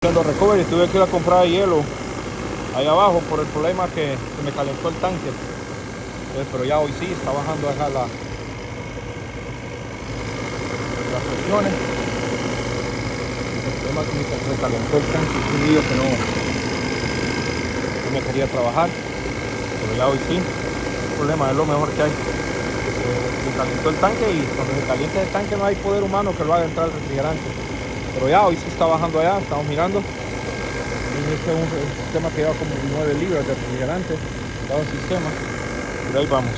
Haciendo recovery, tuve que ir a comprar hielo ahí abajo por el problema que se me calentó el tanque. Pero ya hoy sí está bajando acá las presiones. El problema que me calentó el tanque, un día que no me quería trabajar, pero ya hoy sí. El problema es lo mejor que hay. Se calentó el tanque y cuando se calienta el tanque no hay poder humano que lo haga entrar al refrigerante. Pero ya hoy sí está bajando allá, estamos mirando. Este es un sistema que lleva como 9 libras de refrigerante, cada sistema, pero ahí vamos.